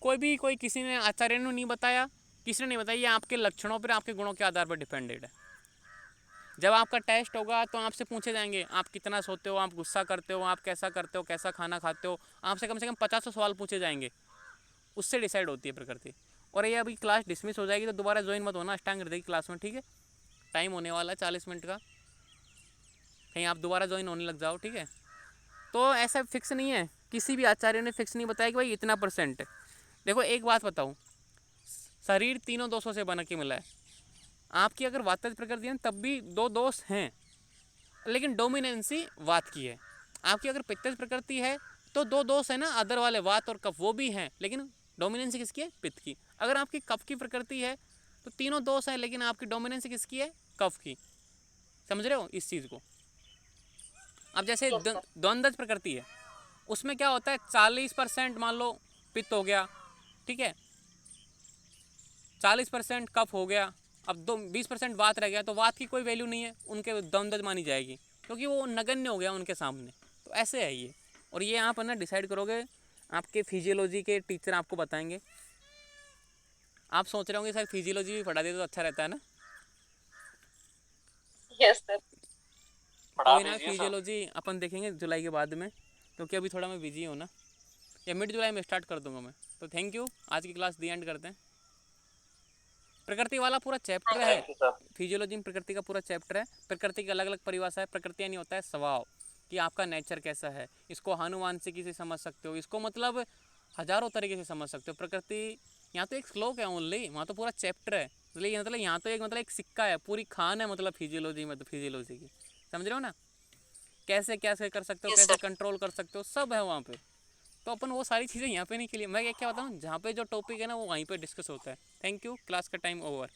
कोई किसी ने, आचार्य ने नहीं बताया, किसी ने नहीं बताया। ये आपके लक्षणों पर, आपके गुणों के आधार पर डिपेंडेड है। जब आपका टेस्ट होगा तो आपसे पूछे जाएंगे आप कितना सोते हो, आप गुस्सा करते हो, आप कैसा करते हो, कैसा खाना खाते हो, आपसे कम से कम 50 सवाल पूछे जाएंगे। उससे डिसाइड होती है प्रकृति। और ये अभी क्लास डिसमिस हो जाएगी तो दोबारा ज्वाइन मत होना, अष्टांग हृदय की क्लास में, ठीक है। टाइम होने वाला है 40 मिनट का, कहीं आप दोबारा ज्वाइन होने लग जाओ, ठीक है। तो ऐसा फिक्स नहीं है, किसी भी आचार्य ने फिक्स नहीं बताया कि भाई इतना परसेंट। देखो एक बात बताऊँ, शरीर तीनों दोषों से बना के मिला है। आपकी अगर वातज प्रकृति है तब भी 2 दोष हैं, लेकिन डोमिनेंसी वात की है। आपकी अगर पित्तज प्रकृति है तो 2 दोष है ना, अदर वाले वात और कफ, वो भी हैं, लेकिन डोमिनेंसी किसकी है, पित्त की। अगर आपकी कफ की प्रकृति है तो तीनों दोष है, लेकिन आपकी डोमिनेंसी किसकी है, कफ की। समझ रहे हो इस चीज़ को। अब जैसे द्वंद्वज प्रकृति है, उसमें क्या होता है, 40% मान लो पित्त हो गया, ठीक है, 40% कफ हो गया, अब 20% वात रह गया, तो वात की कोई वैल्यू नहीं है, उनके द्वंद्वज मानी जाएगी, क्योंकि वो नगण्य हो गया उनके सामने। तो ऐसे है ये। और ये आप ना डिसाइड करोगे, आपके फिजियोलॉजी के टीचर आपको बताएंगे। आप सोच रहे होंगे सर फिजियोलॉजी भी पढ़ा दे तो अच्छा रहता है ना। Yes sir. पढ़ा कोई ना, दीजिए सर। फिजियोलॉजी अपन देखेंगे जुलाई के बाद में, क्योंकि अभी थोड़ा मैं बिजी हूँ ना, या मिड जुलाई में स्टार्ट कर दूंगा मैं। तो थैंक यू, आज की क्लास दी एंड करते हैं। प्रकृति वाला पूरा चैप्टर है, थैंक यू सर। फिजियोलॉजी में प्रकृति का पूरा चैप्टर है। प्रकृति की अलग अलग परिभाषा है। प्रकृति नहीं होता है स्वभाव, कि आपका नेचर कैसा है। इसको आनुवांशिकी से समझ सकते हो, इसको मतलब हजारों तरीके से समझ सकते हो। प्रकृति यहाँ तो एक श्लोक है ओनली, वहाँ तो पूरा चैप्टर है। मतलब यहाँ तो एक सिक्का है, पूरी खान है मतलब फिजियोलॉजी में, तो फिजियोलॉजी की समझ रहे हो ना, कैसे कैसे कर सकते हो, यस कैसे सर। कंट्रोल कर सकते हो, सब है वहाँ पे। तो अपन वो सारी चीज़ें यहाँ पे नहीं के लिए, मैं क्या बताऊँ, जहाँ पे जो टॉपिक है ना वो वहीं पे डिस्कस होता है। थैंक यू, क्लास का टाइम ओवर।